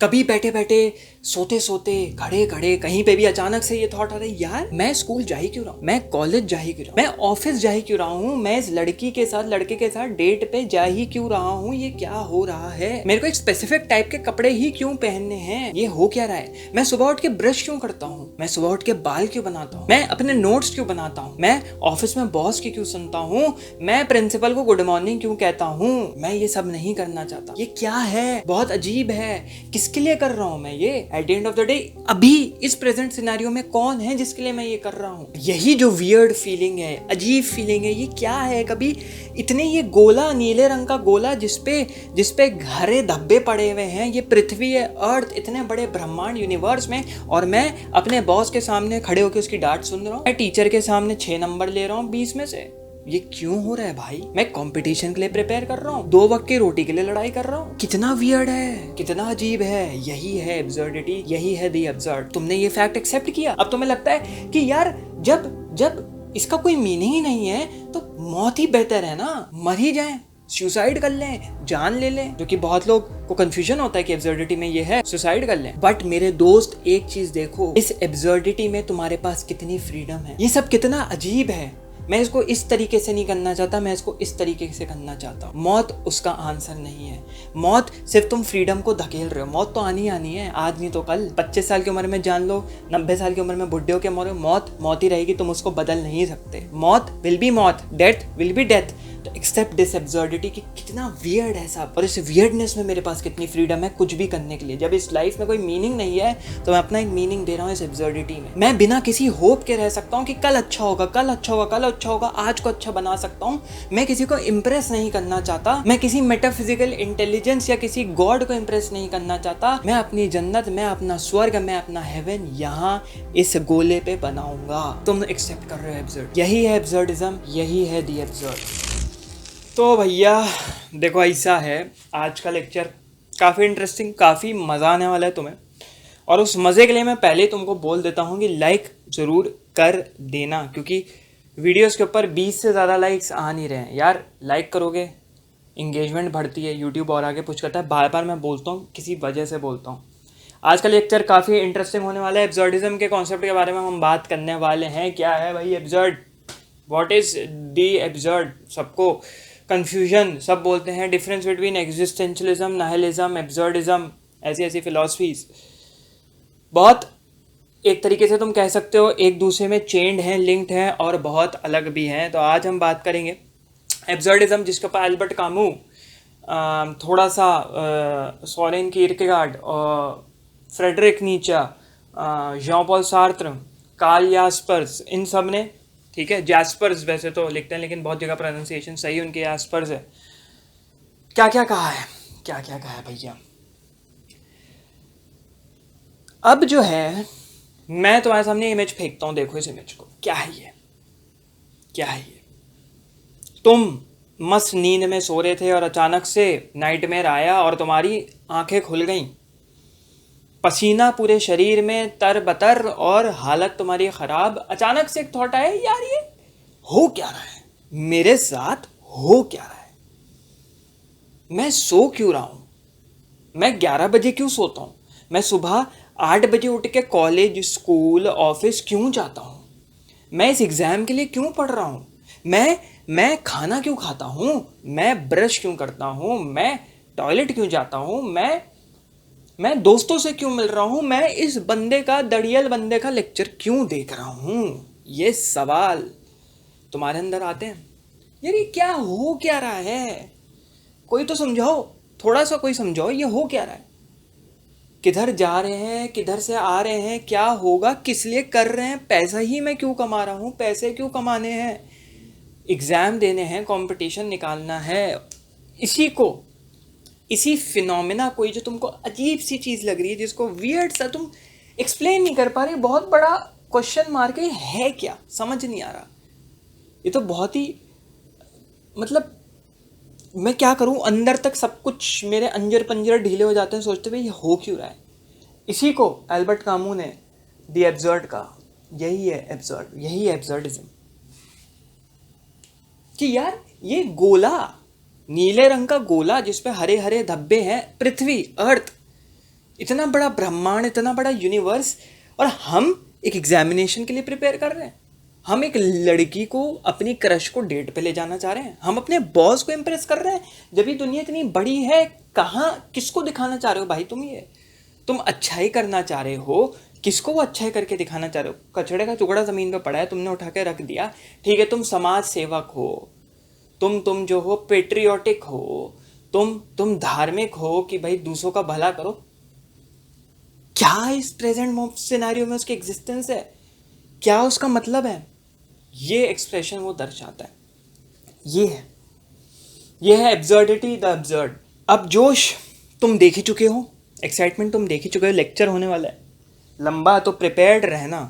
कभी बैठे बैठे, सोते सोते, खड़े खड़े, कहीं पे भी अचानक से ये थॉट आ रहा है, यार मैं स्कूल जा ही क्यों रहा हूँ, मैं कॉलेज जा ही क्यों रहा हूँ, मैं ऑफिस जा ही क्यों रहा हूँ, मैं इस लड़की के साथ लड़के के साथ डेट पे जा ही क्यों रहा हूँ, ये क्या हो रहा है, मेरे को एक स्पेसिफिक टाइप के कपड़े ही क्यों पहनने हैं, ये हो क्या रहा है, मैं सुबह उठ के ब्रश क्यों करता हूँ, मैं सुबह उठ के बाल क्यों बनाता हूँ, मैं अपने नोट्स क्यों बनाता हूँ, मैं ऑफिस में बॉस की क्यों सुनता हूँ, मैं प्रिंसिपल को गुड मॉर्निंग क्यों कहता हूँ, मैं ये सब नहीं करना चाहता, ये क्या है, बहुत अजीब है, किसके लिए कर रहा हूँ मैं ये, at the end of the day अभी इस प्रेजेंट सिनेरियो में कौन है जिसके लिए मैं ये कर रहा हूँ, यही जो वियर्ड फीलिंग है, अजीब फीलिंग है, ये क्या है, कभी इतने ये गोला, नीले रंग का गोला जिसपे हरे धब्बे पड़े हुए हैं, ये पृथ्वी है, अर्थ, इतने बड़े ब्रह्मांड यूनिवर्स में, और मैं अपने बॉस के सामने खड़े होकर उसकी डांट सुन रहा हूँ, मैं टीचर के सामने 6 नंबर ले रहा हूँ 20 में से, ये क्यों हो रहा है भाई, मैं कंपटीशन के लिए प्रिपेयर कर रहा हूँ, 2 वक्त की रोटी के लिए लड़ाई कर रहा हूँ, कितना वियर्ड है, कितना अजीब है, यही है एब्सर्डिटी, यही है दी एब्सर्ड। तुमने ये फैक्ट एक्सेप्ट किया, अब तुम्हें लगता है कि यार जब जब इसका कोई मीनिंग ही नहीं है तो मौत ही बेहतर है ना, मर ही जाए, सुसाइड कर लें, जान ले लें, जो कि बहुत लोग को कंफ्यूजन होता है कि एब्सर्डिटी में ये है सुसाइड कर लें। बट मेरे दोस्त एक चीज देखो, इस एब्सर्डिटी में तुम्हारे पास कितनी फ्रीडम है, ये सब कितना अजीब है, मैं इसको इस तरीके से नहीं करना चाहता, मैं इसको इस तरीके से करना चाहता हूँ। मौत उसका आंसर नहीं है, मौत सिर्फ तुम फ्रीडम को धकेल रहे हो, मौत तो आनी है, आज नहीं तो कल, 25 साल की उम्र में जान लो, 90 साल की उम्र में बुढ़े हो के मरो, मौत मौत ही रहेगी, तुम उसको बदल नहीं सकते, मौत विल बी मौत, डेथ विल बी डेथ। तो एक्सेप्ट दिस एब्सर्डिटी कि कितना वियर्ड है सब, और इस वियर्डनेस में मेरे पास कितनी फ्रीडम है कुछ भी करने के लिए। जब इस लाइफ में कोई मीनिंग नहीं है तो मैं अपना एक मीनिंग दे रहा हूँ इस एब्सर्डिटी में। मैं बिना किसी होप के रह सकता हूँ कि कल अच्छा होगा, कल अच्छा होगा, कल अच्छा होगा, आज को अच्छा बना सकता हूँ। मैं किसी को इम्प्रेस नहीं करना चाहता, मैं किसी मेटाफिजिकल इंटेलिजेंस या किसी गॉड को इम्प्रेस नहीं करना चाहता। मैं अपनी जन्नत, मैं अपना स्वर्ग, मैं अपना हेवन यहाँ इस गोले पे बनाऊंगा। तुम एक्सेप्ट कर रहे हो एब्सर्ड, यही है एब्सर्डिज्म, यही है दी एब्सर्ड। तो भैया देखो ऐसा है, आज का लेक्चर काफ़ी इंटरेस्टिंग, काफ़ी मज़ा आने वाला है तुम्हें, और उस मज़े के लिए मैं पहले ही तुमको बोल देता हूँ कि लाइक ज़रूर कर देना, क्योंकि वीडियोस के ऊपर 20 से ज़्यादा लाइक्स आ नहीं रहे हैं यार। लाइक करोगे इंगेजमेंट बढ़ती है, यूट्यूब और आगे पुश करता है, बार बार मैं बोलता हूँ, किसी वजह से बोलता हूँ। आज का लेक्चर काफ़ी इंटरेस्टिंग होने वाला है, एब्सर्डिज्म के कॉन्सेप्ट के बारे में हम बात करने वाले हैं। क्या है भाई absurd, what is the absurd, सबको कन्फ्यूजन, सब बोलते हैं difference between existentialism, nihilism, absurdism, ऐसी ऐसी फिलॉसफीज बहुत एक तरीके से तुम कह सकते हो एक दूसरे में चेंड हैं, लिंक्ड हैं, और बहुत अलग भी हैं। तो आज हम बात करेंगे एब्सर्डिज्म, जिसके ऊपर एल्बर्ट कामू, थोड़ा सा सोरेन कीरकेगार्ड, फ्रेडरिक नीचा, जॉन पॉल सार्त्र, कार्ल यास्पर्स, इन सब ने, ठीक है, जैस्पर्स वैसे तो लिखते हैं लेकिन बहुत जगह प्रोनाउंसिएशन सही उनके यास्पर्स है, क्या क्या कहा है, क्या क्या कहा है भैया। अब जो है मैं तुम्हारे सामने इमेज फेंकता हूँ, देखो इस इमेज को, क्या है ये, क्या है ये। तुम मस्त नींद में सो रहे थे और अचानक से नाइटमेयर आया और तुम्हारी आंखें खुल गईं, पसीना पूरे शरीर में तरबतर और हालत तुम्हारी खराब। अचानक से एक थॉट आया, यार ये हो क्या रहा है, मेरे साथ हो क्या रहा है, मैं सो क्यों रहा हूं, मैं 11 बजे क्यों सोता हूं, मैं सुबह 8 बजे उठ के कॉलेज, स्कूल, ऑफिस क्यों जाता हूं, मैं इस एग्जाम के लिए क्यों पढ़ रहा हूं, मैं खाना क्यों खाता हूं, मैं ब्रश क्यों करता हूं, मैं टॉयलेट क्यों जाता हूं, मैं दोस्तों से क्यों मिल रहा हूं, मैं इस बंदे का, दड़ियल बंदे का लेक्चर क्यों देख रहा हूं। ये सवाल तुम्हारे अंदर आते हैं, यार ये क्या हो क्या रहा है, कोई तो समझाओ, थोड़ा सा कोई समझाओ, ये हो क्या रहा है, किधर जा रहे हैं, किधर से आ रहे हैं, क्या होगा, किस लिए कर रहे हैं, पैसा ही मैं क्यों कमा रहा हूँ, पैसे क्यों कमाने हैं, एग्ज़ाम देने हैं, कंपटीशन निकालना है, इसी फिनोमेना को, जो तुमको अजीब सी चीज़ लग रही है, जिसको वियर्ड सा तुम एक्सप्लेन नहीं कर पा रहे, बहुत बड़ा क्वेश्चन मार्क है, क्या समझ नहीं आ रहा। ये तो बहुत ही, मतलब मैं क्या करूं, अंदर तक सब कुछ मेरे अंजर पंजर ढीले हो जाते हैं सोचते हुए ये हो क्यों रहा है। इसी को एल्बर्ट कामू ने दी एब्सर्ड कहा, यही है एब्सर्ड, यही है एब्सर्डिज्म, कि यार ये गोला, नीले रंग का गोला जिसपे हरे हरे धब्बे हैं, पृथ्वी, अर्थ, इतना बड़ा ब्रह्मांड, इतना बड़ा यूनिवर्स, और हम एक एग्जामिनेशन के लिए प्रिपेयर कर रहे हैं। हम एक लड़की को, अपनी क्रश को डेट पे ले जाना चाह रहे हैं। हम अपने बॉस को इम्प्रेस कर रहे हैं, जब ये दुनिया इतनी बड़ी है। कहाँ, किसको दिखाना चाह रहे हो भाई तुम? ये तुम अच्छाई करना चाह रहे हो, किसको वो अच्छाई करके दिखाना चाह रहे हो? कचड़े का टुकड़ा ज़मीन पे पड़ा है, तुमने उठा के रख दिया, ठीक है, तुम समाज सेवक हो, तुम जो हो पेट्रियोटिक हो, तुम धार्मिक हो कि भाई दूसरों का भला करो। क्या इस प्रेजेंट सिनेरियो में उसकी एग्जिस्टेंस है? क्या उसका मतलब है? ये एक्सप्रेशन वो दर्शाता है। ये है एब्सर्डिटी द एब्सर्ड। अब जोश तुम देख ही चुके हो, एक्साइटमेंट तुम देख ही चुके हो, लेक्चर होने वाला है लंबा, तो प्रिपेयर्ड रहना,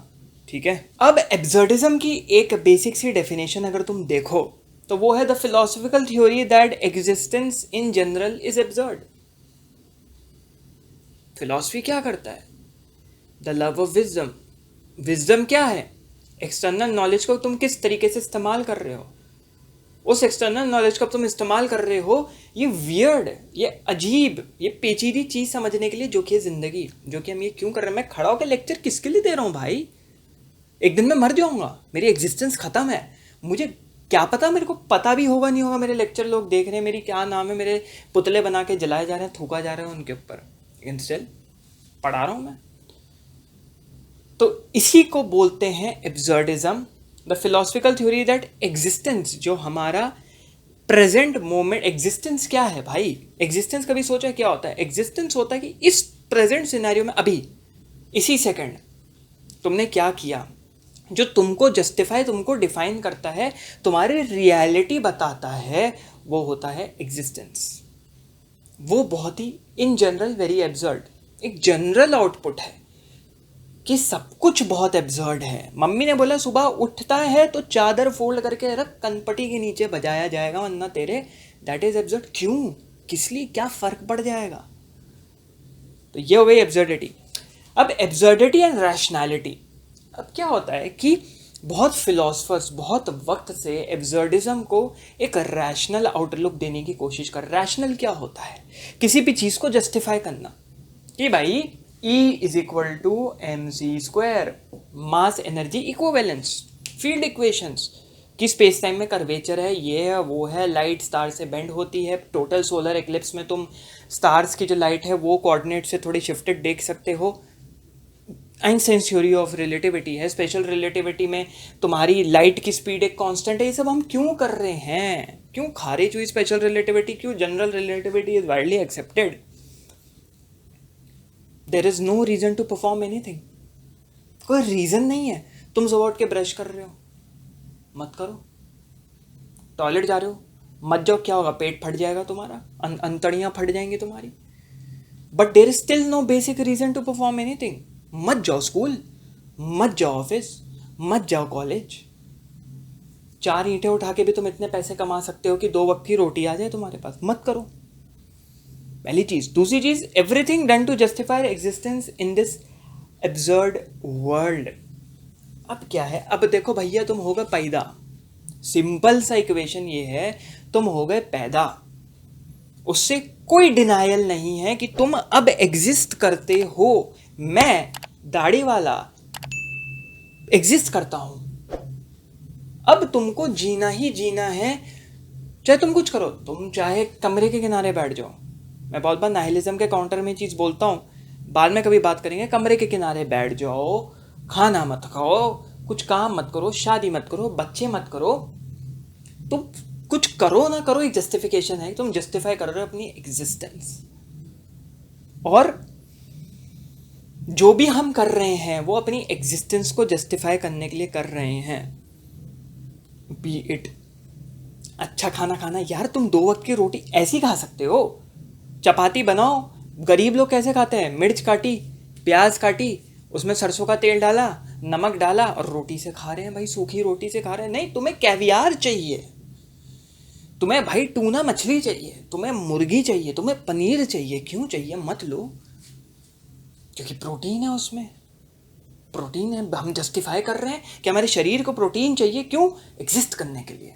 ठीक है। अब एब्सर्डिज्म की एक बेसिक सी डेफिनेशन अगर तुम देखो तो वो है the philosophical theory that existence in general is absurd. Philosophy क्या करता है? The love of wisdom. Wisdom क्या है? एक्सटर्नल नॉलेज को तुम किस तरीके से इस्तेमाल कर रहे हो। उस एक्सटर्नल नॉलेज को तुम इस्तेमाल कर रहे हो ये वियर्ड, ये अजीब, ये पेचीदी चीज़ समझने के लिए, जो कि है ज़िंदगी, जो कि हम ये क्यों कर रहे हैं। मैं खड़ा होकर लेक्चर किसके लिए दे रहा हूँ भाई? एक दिन मैं मर जाऊँगा, मेरी एग्जिस्टेंस ख़त्म है। मुझे क्या पता, मेरे को पता भी होगा नहीं होगा, मेरे लेक्चर लोग देख रहे हैं, मेरी क्या नाम है, मेरे पुतले बना के जलाए जा रहे हैं, थूका जा रहा है उनके ऊपर, लेकिन स्टिल पढ़ा रहा हूँ मैं। तो इसी को बोलते हैं absurdism, the philosophical theory that existence, जो हमारा प्रेजेंट मोमेंट, एग्जिस्टेंस क्या है भाई? एग्जिस्टेंस कभी सोचा क्या होता है? एग्जिस्टेंस होता है कि इस प्रेजेंट सिनेरियो में, अभी इसी सेकंड तुमने क्या किया, जो तुमको जस्टिफाई, तुमको डिफाइन करता है, तुम्हारी रियलिटी बताता है, वो होता है एग्जिस्टेंस। वो बहुत ही इन जनरल वेरी एब्सर्ड, एक जनरल आउटपुट है कि सब कुछ बहुत एब्सर्ड है। मम्मी ने बोला सुबह उठता है तो चादर फोल्ड करके रख, कनपटी के नीचे बजाया जाएगा वरना तेरे, दैट इज एब्सर्ड। क्यों, किस लिए, क्या फर्क पड़ जाएगा? तो ये हो गई एब्सर्डिटी। अब एब्सर्डिटी एंड रैशनैलिटी। अब क्या होता है कि बहुत फिलोसफर्स बहुत वक्त से एब्सर्डिज्म को एक रैशनल आउटलुक देने की कोशिश कर। रैशनल क्या होता है? किसी भी चीज़ को जस्टिफाई करना कि भाई E is equal to M C square, mass energy equivalence, field equations, कि स्पेस टाइम में कर्वेचर है, ये है वो है, लाइट स्टार से बेंड होती है, टोटल सोलर एक्लिप्स में तुम स्टार्स की जो लाइट है वो कोऑर्डिनेट से थोड़ी शिफ्टेड देख सकते हो। आइंस्टाइन थ्योरी ऑफ रिलेटिविटी है, स्पेशल रिलेटिविटी में तुम्हारी लाइट की स्पीड एक कांस्टेंट है। ये सब हम क्यों कर रहे हैं? क्यों खारिज हुई स्पेशल रिलेटिविटी? क्यों general relativity is widely accepted? There is no reason to perform anything. कोई रीजन नहीं है। तुम सुबह उठ के ब्रश कर रहे हो, मत करो। टॉयलेट जा रहे हो, मत जाओ। क्या होगा? पेट फट जाएगा तुम्हारा, अंतड़ियां फट जाएंगी तुम्हारी। But there is still no basic reason to perform anything. मत जाओ स्कूल, मत जाओ ऑफिस, मत जाओ कॉलेज। 4 ईंटें उठा के भी तुम इतने पैसे कमा सकते हो कि 2 वक्त की रोटी आ जाए तुम्हारे पास। मत करो, पहली चीज। दूसरी चीज, everything done to justify existence in this absurd world. अब क्या है? अब देखो भैया, तुम हो गए पैदा। सिंपल सा इक्वेशन ये है, तुम हो गए पैदा। उससे कोई डिनायल नहीं है कि तुम अब एग्जिस्ट करते हो। मैं दाढ़ी वाला एग्जिस्ट करता हूं। अब तुमको जीना ही जीना है, चाहे तुम कुछ करो। तुम चाहे कमरे के किनारे बैठ जाओ। मैं बहुत बार नाइलिज्म के काउंटर में चीज़ बोलता हूँ, बाद में कभी बात करेंगे। कमरे के किनारे बैठ जाओ, खाना मत खाओ, कुछ काम मत करो, शादी मत करो, बच्चे मत करो। तुम कुछ करो ना करो, एक जस्टिफिकेशन है। तुम जस्टिफाई कर रहे हो अपनी एग्जिस्टेंस। और जो भी हम कर रहे हैं वो अपनी एग्जिस्टेंस को जस्टिफाई करने के लिए कर रहे हैं। बी इट अच्छा खाना खाना। यार तुम 2 वक्त की रोटी ऐसी खा सकते हो? चपाती बनाओ। गरीब लोग कैसे खाते हैं? मिर्च काटी, प्याज काटी, उसमें सरसों का तेल डाला, नमक डाला और रोटी से खा रहे हैं भाई। सूखी रोटी से खा रहे हैं। नहीं, तुम्हें कैवियार चाहिए, तुम्हें भाई टूना मछली चाहिए, तुम्हें मुर्गी चाहिए, तुम्हें पनीर चाहिए। क्यों चाहिए? मत लो, क्योंकि प्रोटीन है उसमें। प्रोटीन है, हम जस्टिफाई कर रहे हैं कि हमारे शरीर को प्रोटीन चाहिए। क्यों? एग्जिस्ट करने के लिए,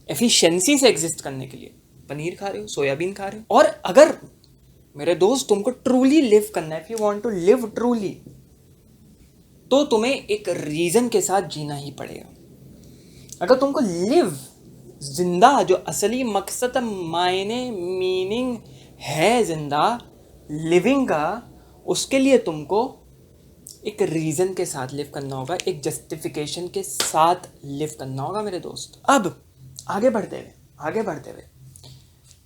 एफिशिएंसी से एग्जिस्ट करने के लिए। पनीर खा रहे हो, सोयाबीन खा रहे हो। और अगर मेरे दोस्त, तुमको ट्रूली लिव करना है, if you want to live truly, तो तुम्हें एक रीजन के साथ जीना ही पड़ेगा। अगर तुमको लिव, जिंदा, जो असली मकसद, मायने, मीनिंग है जिंदा लिविंग का, उसके लिए तुमको एक रीजन के साथ लिव करना होगा, एक जस्टिफिकेशन के साथ लिव करना होगा मेरे दोस्त। अब आगे बढ़ते हुए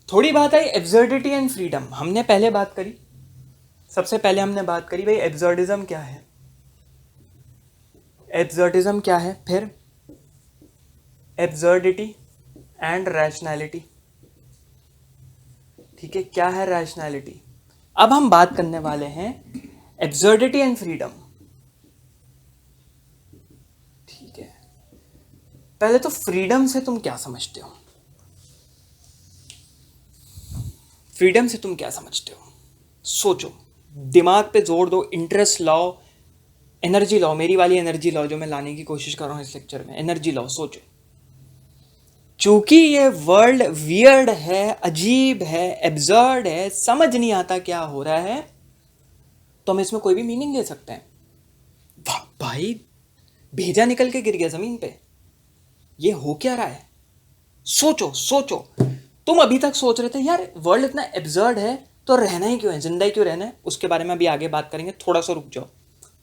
थोड़ी बात आई एब्सर्डिटी एंड फ्रीडम। हमने पहले बात करी, सबसे पहले हमने बात करी भाई एब्सर्डिज्म क्या है, एब्सर्डिज्म क्या है, फिर एब्सर्डिटी एंड रैशनैलिटी। ठीक है, क्या है रैशनैलिटी। अब हम बात करने वाले हैं एब्सर्डिटी एंड फ्रीडम। ठीक है, पहले तो फ्रीडम से तुम क्या समझते हो, फ्रीडम से तुम क्या समझते हो, सोचो, दिमाग पे जोर दो, इंटरेस्ट लाओ, एनर्जी लाओ, मेरी वाली एनर्जी लाओ जो मैं लाने की कोशिश कर रहा हूं इस लेक्चर में, एनर्जी लाओ, सोचो। चूंकि ये वर्ल्ड वियर्ड है, अजीब है, एब्सर्ड है, समझ नहीं आता क्या हो रहा है, तो हम इसमें कोई भी मीनिंग दे सकते हैं। वाह भाई, भेजा निकल के गिर गया जमीन पे, ये हो क्या रहा है, सोचो सोचो। तुम अभी तक सोच रहे थे यार वर्ल्ड इतना एब्सर्ड है तो रहना ही क्यों है, जिंदा ही क्यों रहना है, उसके बारे में अभी आगे बात करेंगे, थोड़ा सा रुक जाओ।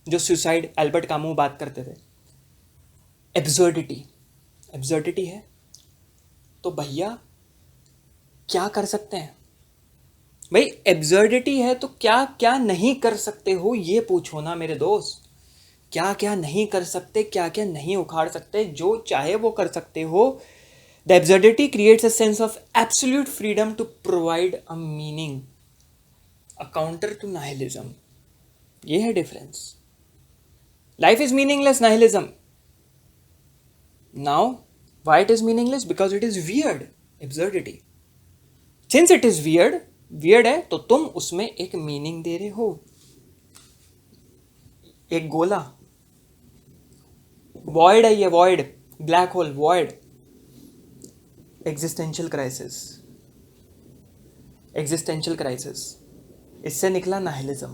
जो सुसाइड एल्बर्ट कामू बात करते थे, एब्सर्डिटी, एब्सर्डिटी है तो भैया क्या कर सकते हैं भाई, एब्सर्डिटी है तो क्या क्या नहीं कर सकते हो, ये पूछो ना मेरे दोस्त। क्या क्या नहीं कर सकते, क्या क्या नहीं उखाड़ सकते, जो चाहे वो कर सकते हो। The absurdity creates a sense of absolute freedom to provide a meaning, a counter to nihilism. ये है difference. Life is meaningless, nihilism. Now why it is meaningless? Because it is weird, absurdity. Since it is weird, weird है तो तुम उसमें एक meaning दे रहे हो, एक गोला, void है ये, void, black hole, void, existential crisis, existential crisis, इससे निकला nihilism,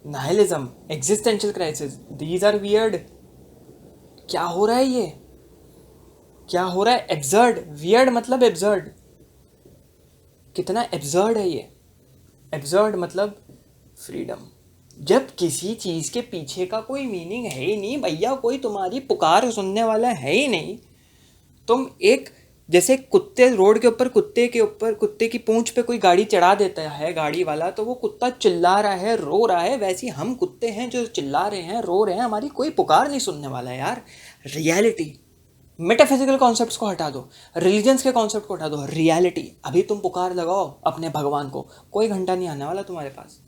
nihilism, existential crisis, these are weird। क्या हो रहा है ये, क्या हो रहा है, एब्सर्ड, वियर्ड मतलब एब्सर्ड, कितना एब्सर्ड है ये, एब्सर्ड मतलब फ्रीडम। जब किसी चीज के पीछे का कोई मीनिंग है ही नहीं भैया, कोई तुम्हारी पुकार सुनने वाला है ही नहीं, तुम एक जैसे कुत्ते रोड के ऊपर, कुत्ते की पूंछ पे कोई गाड़ी चढ़ा देता है गाड़ी वाला, तो वो कुत्ता चिल्ला रहा है, रो रहा है, वैसे ही हम कुत्ते हैं जो चिल्ला रहे हैं, रो रहे हैं, हमारी कोई पुकार नहीं सुनने वाला है यार। रियलिटी, मेटाफिजिकल कॉन्सेप्ट्स को हटा दो, रिलीजन्स के कॉन्सेप्ट को हटा दो, रियलिटी। अभी तुम पुकार लगाओ अपने भगवान को, कोई घंटा नहीं आने वाला तुम्हारे पास,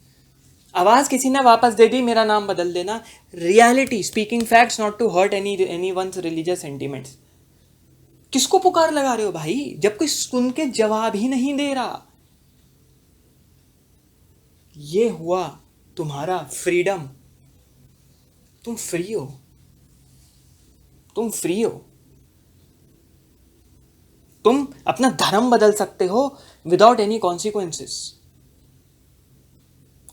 आवाज किसी ने वापस दे दी, मेरा नाम बदल देना। Reality, speaking facts not to hurt any one's religious sentiments. किसको पुकार लगा रहे हो भाई, जब कोई सुन के जवाब ही नहीं दे रहा। ये हुआ तुम्हारा फ्रीडम, तुम फ्री हो, तुम फ्री हो, तुम अपना धर्म बदल सकते हो विदाउट एनी कॉन्सिक्वेंसेस।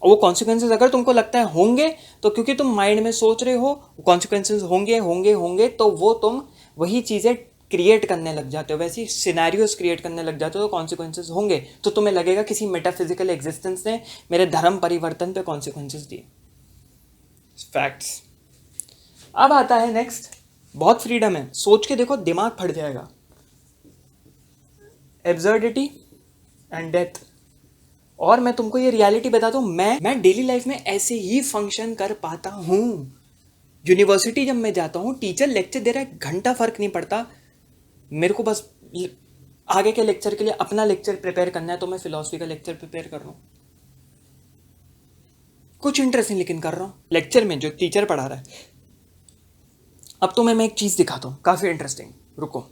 और वो कॉन्सिक्वेंसेस अगर तुमको लगता है होंगे, तो क्योंकि तुम माइंड में सोच रहे हो कॉन्सिक्वेंसेस होंगे होंगे होंगे, तो वो तुम वही चीजें क्रिएट करने लग जाते हो, वैसी सिनेरियोस क्रिएट करने लग जाते हो, तो कॉन्सिक्वेंसेस होंगे, तो तुम्हें लगेगा किसी मेटाफिजिकल एग्जिस्टेंस ने मेरे धर्म परिवर्तन पे कॉन्सिक्वेंसेस दिए। फैक्ट्स। अब आता है नेक्स्ट, बहुत फ्रीडम है, सोच के देखो दिमाग फट जाएगा। Absurdity and death. और मैं तुमको ये रियलिटी बताता हूँ, मैं डेली लाइफ में ऐसे ही फंक्शन कर पाता हूँ। यूनिवर्सिटी जब मैं जाता हूँ, टीचर लेक्चर दे रहा है, घंटा फर्क नहीं पड़ता, मेरे को बस आगे के लेक्चर के लिए अपना लेक्चर प्रिपेयर करना है, तो मैं फिलॉसफी का लेक्चर प्रिपेयर कर रहा हूँ, कुछ इंटरेस्ट नहीं लेकिन कर रहा हूँ लेक्चर में जो टीचर पढ़ा रहा है। अब तुम्हें मैं एक चीज दिखाता हूँ काफी इंटरेस्टिंग, रुको।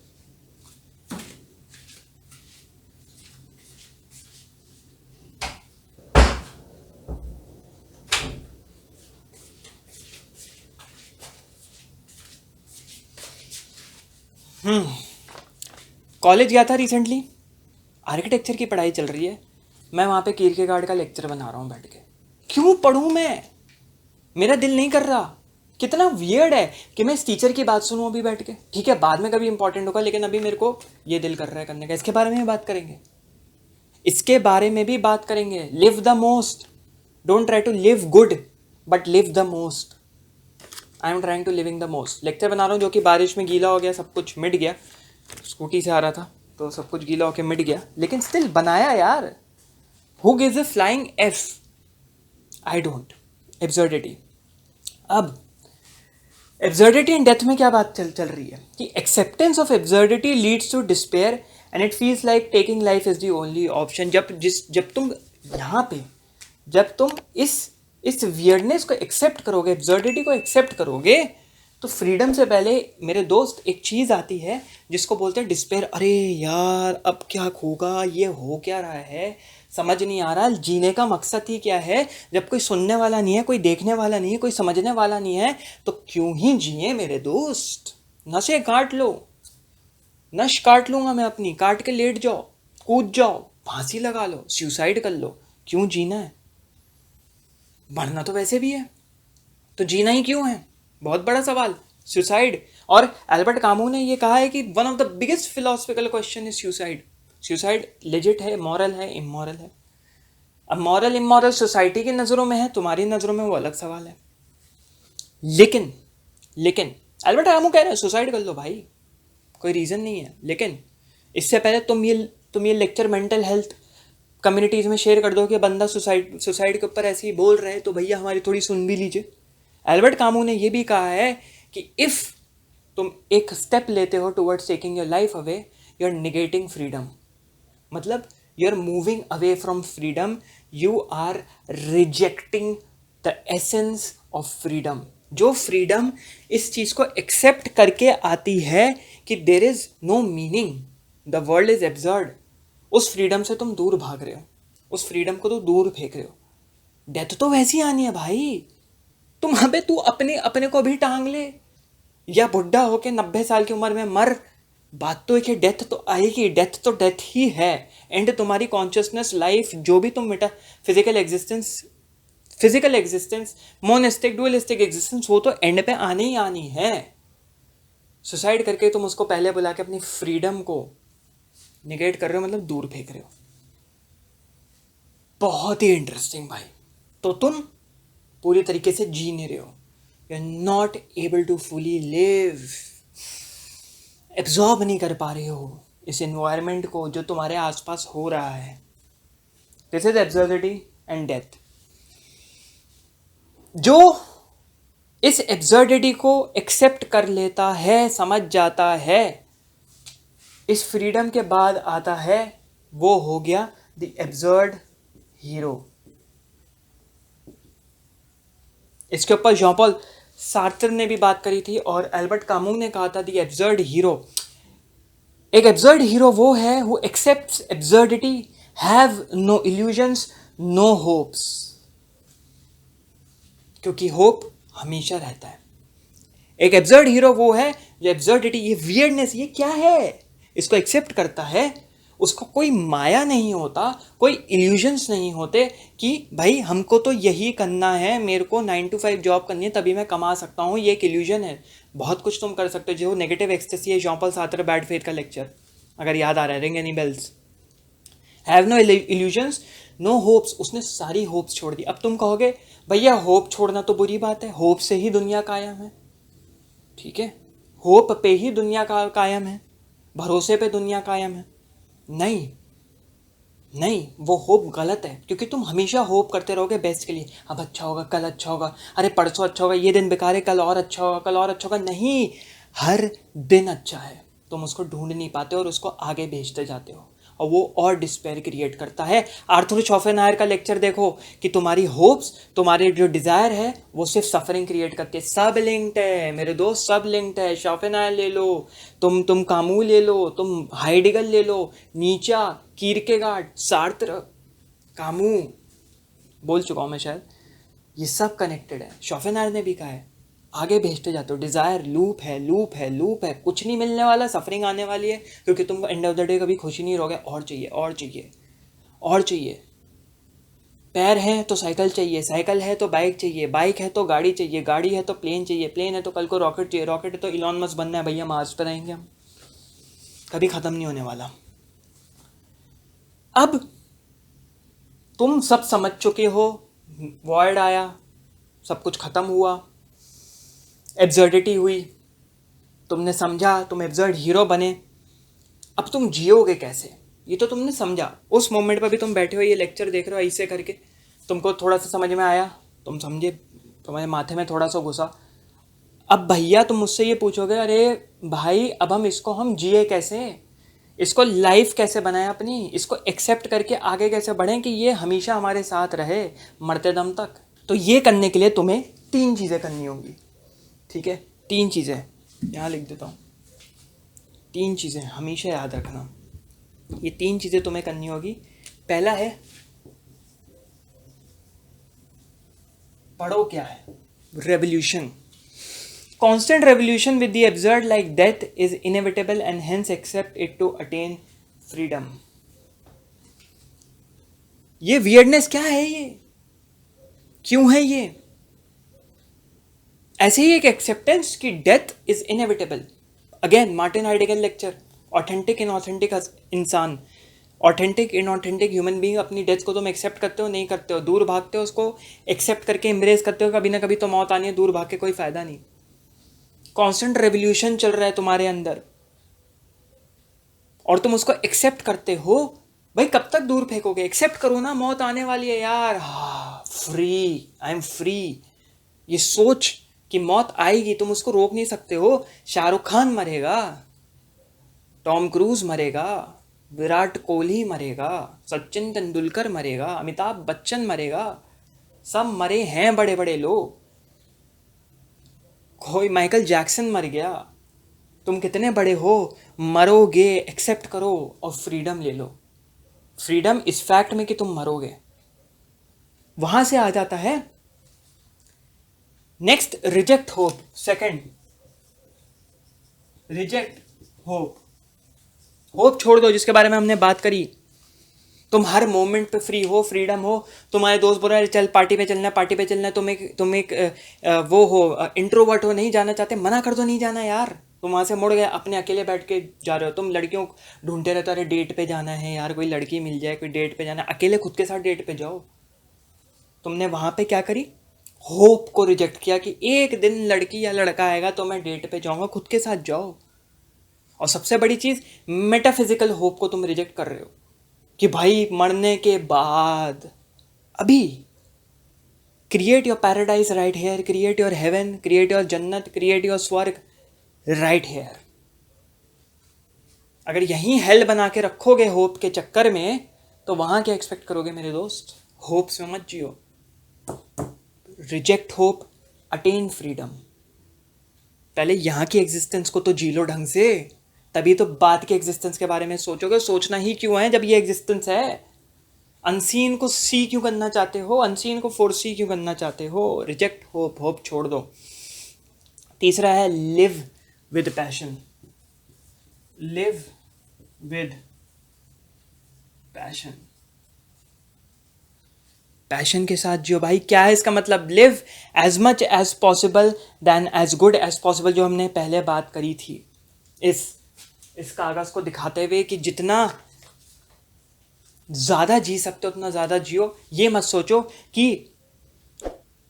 कॉलेज गया था रिसेंटली, आर्किटेक्चर की पढ़ाई चल रही है, मैं वहाँ पे कीर्केगार्ड का लेक्चर बना रहा हूँ बैठ के। क्यों पढ़ूँ मैं? मेरा दिल नहीं कर रहा। कितना वियर्ड है कि मैं इस टीचर की बात सुनूं अभी बैठ के। ठीक है, बाद में कभी इंपॉर्टेंट होगा, लेकिन अभी मेरे को ये दिल कर रहा है करने का। इसके बारे में भी बात करेंगे, इसके बारे में भी बात करेंगे। Live the most, don't try to live good but live the most. I am trying to living the most. Lecture बना रहा हूँ जो कि बारिश में गीला हो गया, सब कुछ मिट गया। स्कूटी से आ रहा था तो सब कुछ गीला होकर मिट गया, लेकिन स्टिल बनाया यार। Who gives a flying F? I don't. Absurdity. अब एब्सर्डिटी एंड डेथ में क्या बात चल रही है कि acceptance of absurdity leads to despair and it feels like taking life is the only option. जब तुम यहाँ पे, जब तुम इस वियर्डनेस को एक्सेप्ट करोगे, एब्सर्डिटी को एक्सेप्ट करोगे, तो फ्रीडम से पहले मेरे दोस्त एक चीज़ आती है जिसको बोलते हैं डिस्पेयर। अरे यार अब क्या होगा, ये हो क्या रहा है, समझ नहीं आ रहा, जीने का मकसद ही क्या है? जब कोई सुनने वाला नहीं है, कोई देखने वाला नहीं है, कोई समझने वाला नहीं है, तो क्यों ही जिए मेरे दोस्त? नशे काट लो, नश काट लूंगा मैं अपनी, काट के लेट जाओ, कूद जाओ, फांसी लगा लो, सुसाइड कर लो। क्यों जीना है? मरना तो वैसे भी है, तो जीना ही क्यों है? बहुत बड़ा सवाल, सुसाइड। और एल्बर्ट कामू ने ये कहा है कि one of the biggest philosophical question is suicide. Suicide legit है, मॉरल है, इमोरल है? अब मॉरल इमोरल सोसाइटी की नज़रों में है, तुम्हारी नज़रों में वो अलग सवाल है। लेकिन एल्बर्ट कामू कह रहे हैं सुसाइड कर लो भाई, कोई रीज़न नहीं है। लेकिन इससे पहले तुम ये लेक्चर मेंटल हेल्थ कम्युनिटीज़ में शेयर कर दो कि बंदा सुसाइड के ऊपर ऐसे ही बोल रहे हैं, तो भैया हमारी थोड़ी सुन भी लीजिए। एल्बर्ट कामू ने यह भी कहा है कि इफ़ तुम एक स्टेप लेते हो towards taking your life away, you are negating freedom. मतलब you are moving away from freedom, you are rejecting the essence of freedom. जो फ्रीडम इस चीज़ को एक्सेप्ट करके आती है कि there is no meaning, the world is absurd, उस फ्रीडम से तुम दूर भाग रहे हो, उस फ्रीडम को तो दूर फेंक रहे हो। डेथ तो वैसी आनी है भाई, तुम अबे तू अपने को भी टांग ले या बुढ़ा होके 90 साल की उम्र में मर, बात तो एक है, डेथ तो आएगी, डेथ तो डेथ ही है। एंड तुम्हारी कॉन्शियसनेस लाइफ जो भी तुम मिटा, physical existence, monistic dualistic existence, वो तो एंड पे आनी ही आनी है। सुसाइड करके तुम उसको पहले बुला के अपनी फ्रीडम को निगेट कर रहे हो, मतलब दूर फेंक रहे हो। बहुत ही इंटरेस्टिंग भाई। तो तुम पूरी तरीके से जी नहीं रहे हो, you are not able to fully live, absorb नहीं कर पा रहे हो इस एनवायरनमेंट को जो तुम्हारे आसपास हो रहा है। This is absurdity and death. जो इस एब्सर्डिटी को एक्सेप्ट कर लेता है, समझ जाता है, इस फ्रीडम के बाद आता है, वो हो गया द एब्सर्ड हीरो। इसके ऊपर जॉन पॉल सार्त्र ने भी बात करी थी और एल्बर्ट कामू ने कहा था द एब्सर्ड हीरो। एक एब्सर्ड हीरो वो है who accepts absurdity, have no illusions, no hopes, क्योंकि होप हमेशा रहता है। एक एब्सर्ड हीरो वो है जो एब्सर्डिटी, ये वियर्डनेस, ये क्या है, इसको एक्सेप्ट करता है। उसको कोई माया नहीं होता, कोई इल्यूजन्स नहीं होते कि भाई हमको तो यही करना है, मेरे को 9 to 5 जॉब करनी है तभी मैं कमा सकता हूँ, ये एक इल्यूजन है। बहुत कुछ तुम कर सकते हो, जो नेगेटिव एक्सटेसी है, Jean Paul Sartre bad faith का लेक्चर अगर याद आ रहा है, ring any bells. Have no illusions, no hopes, उसने सारी होप्स छोड़ दी। अब तुम कहोगे भैया होप छोड़ना तो बुरी बात है, होप से ही दुनिया कायम है। ठीक है, होप पे ही दुनिया का कायम है, भरोसे पे दुनिया कायम है। नहीं, वो होप गलत है, क्योंकि तुम हमेशा होप करते रहोगे बेस्ट के लिए, अब अच्छा होगा, कल अच्छा होगा, अरे परसों अच्छा होगा, ये दिन बेकार है, कल और अच्छा होगा, कल और अच्छा होगा। नहीं, हर दिन अच्छा है, तुम उसको ढूंढ नहीं पाते और उसको आगे भेजते जाते हो, और वो और डिस्पेयर क्रिएट करता है। आर्थर शॉपेनहायर का लेक्चर देखो कि तुम्हारी होप्स, तुम्हारे जो डिज़ायर है, वो सिर्फ सफरिंग क्रिएट करती है। सब लिंक्ड है मेरे दोस्त, सब लिंक्ड है। शॉपेनहायर ले लो, तुम कामू ले लो, तुम हाइडेगर ले लो, नीचा, कीरकेगार्ड, सार्त्र, कामू, बोल चुका हूँ मैं शायद, ये सब कनेक्टेड है। शॉपेनहायर ने भी कहा है आगे भेजते जाते हो। डिज़ायर लूप है, लूप है, लूप है, कुछ नहीं मिलने वाला, सफरिंग आने वाली है, क्योंकि तुम एंड ऑफ द डे कभी खुशी नहीं रहोगे, और चाहिए और चाहिए और चाहिए। पैर हैं तो साइकिल चाहिए, साइकिल है तो बाइक चाहिए, बाइक है तो गाड़ी चाहिए, गाड़ी है तो प्लेन चाहिए, प्लेन है तो कल को रॉकेट चाहिए, रॉकेट है तो इलॉन मस्क बनना है भैया, मार्स पर रहेंगे हम, कभी ख़त्म नहीं होने वाला। अब तुम सब समझ चुके हो, वॉइड आया, सब कुछ ख़त्म हुआ, एब्सर्डिटी हुई, तुमने समझा, तुम एब्सर्ड हीरो बने। अब तुम जियोगे कैसे, ये तो तुमने समझा। उस मोमेंट पर भी तुम बैठे हो, ये लेक्चर देख रहे हो, ऐसे करके तुमको थोड़ा सा समझ में आया, तुम समझे, तुम्हारे माथे में थोड़ा सा घुसा। अब भैया तुम मुझसे ये पूछोगे, अरे भाई अब हम जिए कैसे, इसको लाइफ कैसे बनाएं अपनी, इसको एक्सेप्ट करके आगे कैसे बढ़ें कि ये हमेशा हमारे साथ रहे मरते दम तक। तो ये करने के लिए तुम्हें 3 चीज़ें करनी होंगी, ठीक है? 3 चीज़ें यहाँ लिख देता हूँ, 3 चीज़ें हमेशा याद रखना। ये 3 चीज़ें तुम्हें करनी होगी। पहला है, पढ़ो क्या है, revolution. Constant revolution with the absurd like death is inevitable and hence accept it to attain freedom. ये weirdness क्या है, ये क्यों है ये? ऐसे ही एक एक्सेप्टेंस कि death is inevitable. Again Martin Heidegger lecture, authentic inauthentic इंसान, ऑथेंटिक इनऑथेंटिक ह्यूमन बीइंग, अपनी डेथ को तुम एक्सेप्ट करते हो नहीं करते हो, दूर भागते हो उसको एक्सेप्ट करके एम्ब्रेस करते हो, कभी ना कभी तो मौत आनी है, दूर भाग के कोई फायदा नहीं। कांस्टेंट रेवोल्यूशन चल रहा है तुम्हारे अंदर और तुम उसको एक्सेप्ट करते हो। भाई कब तक दूर फेंकोगे, एक्सेप्ट करो ना, मौत आने वाली है यार, फ्री, आई एम फ्री। ये सोच कि मौत आएगी, तुम उसको रोक नहीं सकते हो। शाहरुख खान मरेगा, टॉम क्रूज मरेगा, विराट कोहली मरेगा, सचिन तेंदुलकर मरेगा, अमिताभ बच्चन मरेगा, सब मरे हैं बड़े बड़े लोग, कोई माइकल जैक्सन मर गया। तुम कितने बड़े हो, मरोगे, एक्सेप्ट करो और फ्रीडम ले लो। फ्रीडम इस फैक्ट में कि तुम मरोगे। वहां से आ जाता है next, reject hope. Second, reject hope. Hope छोड़ दो, जिसके बारे में हमने बात करी। तुम हर मोमेंट पे फ्री हो, फ्रीडम हो। तुम्हारे दोस्त बोल रहे हैं चल पार्टी पे चलना है, पार्टी पे चलना है, तुम एक वो हो, इंट्रोवर्ट हो, नहीं जाना चाहते, मना कर दो, नहीं जाना यार। तुम वहाँ से मुड़ गए, अपने अकेले बैठ के जा रहे हो। तुम लड़कियों ढूंढते रहते हो, अरे डेट पे जाना है यार, कोई लड़की मिल जाए, कोई डेट पे जाना है, अकेले खुद के साथ डेट पे जाओ। तुमने वहाँ पे क्या करी, होप को रिजेक्ट किया कि एक दिन लड़की या लड़का आएगा तो मैं डेट पे जाऊँगा, खुद के साथ जाओ। और सबसे बड़ी चीज़, मेटाफिजिकल होप को तुम रिजेक्ट कर रहे हो कि भाई मरने के बाद, अभी create your paradise right here, create your heaven, create your जन्नत, क्रिएट योर स्वर्ग राइट हेयर। अगर यहीं हेल बना के रखोगे होप के चक्कर में, तो वहां क्या एक्सपेक्ट करोगे मेरे दोस्त? होप से मत जियो। Reject hope, attain freedom. पहले यहाँ की एग्जिस्टेंस को तो जी लो ढंग से, तभी तो बाद के एग्जिस्टेंस के बारे में सोचोगे। सोचना ही क्यों है जब ये एग्जिस्टेंस है? अनसीन को सी क्यों करना चाहते हो, अनसीन को फोरसी क्यों करना चाहते हो? रिजेक्ट होप, होप छोड़ दो। तीसरा है live with passion. Live with passion, passion के साथ जियो भाई। क्या है इसका मतलब? Live as much as possible then as good as possible, जो हमने पहले बात करी थी इस कागज को दिखाते हुए कि जितना ज़्यादा जी सकते हो उतना ज़्यादा जियो। ये मत सोचो कि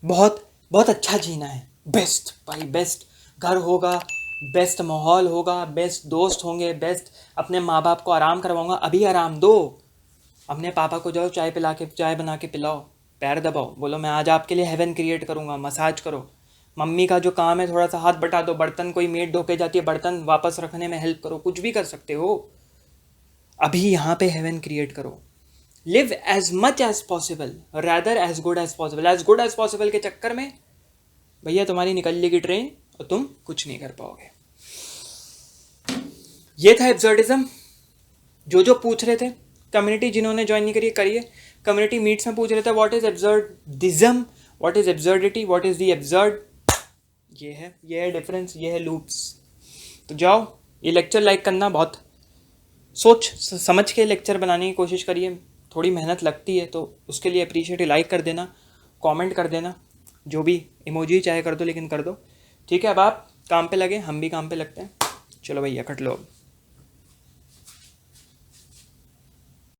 बहुत बहुत अच्छा जीना है, बेस्ट भाई, बेस्ट घर होगा, बेस्ट माहौल होगा, बेस्ट दोस्त होंगे, बेस्ट अपने माँ बाप को आराम करवाऊंगा। अभी आराम दो, अपने पापा को जाओ चाय बना के पिलाओ, पैर दबाओ, बोलो मैं आज आपके लिए हेवन क्रिएट करूँगा, मसाज करो। मम्मी का जो काम है थोड़ा सा हाथ बटा दो, बर्तन कोई मेड धो के जाती है, बर्तन वापस रखने में हेल्प करो, कुछ भी कर सकते हो। अभी यहाँ पे हेवन क्रिएट करो। Live as much as possible rather as good as possible. As good as possible के चक्कर में भैया तुम्हारी निकल लेगी ट्रेन और तुम कुछ नहीं कर पाओगे। ये था एब्सर्डिज्म। जो पूछ रहे थे, कम्युनिटी जिन्होंने ज्वाइन नहीं करी करिए। कम्युनिटी मीट्स में पूछ रहे थे what is absurdism, what is absurdity, what is the absurd. ये है डिफरेंस, ये है लूप्स। तो जाओ, ये लेक्चर लाइक करना, बहुत समझ के लेक्चर बनाने की कोशिश करिए, थोड़ी मेहनत लगती है तो उसके लिए अप्रिशिएट, लाइक कर देना, कमेंट कर देना, जो भी इमोजी चाहे कर दो, लेकिन कर दो। ठीक है, अब आप काम पे लगे, हम भी काम पे लगते हैं। चलो भैया कट लो अब।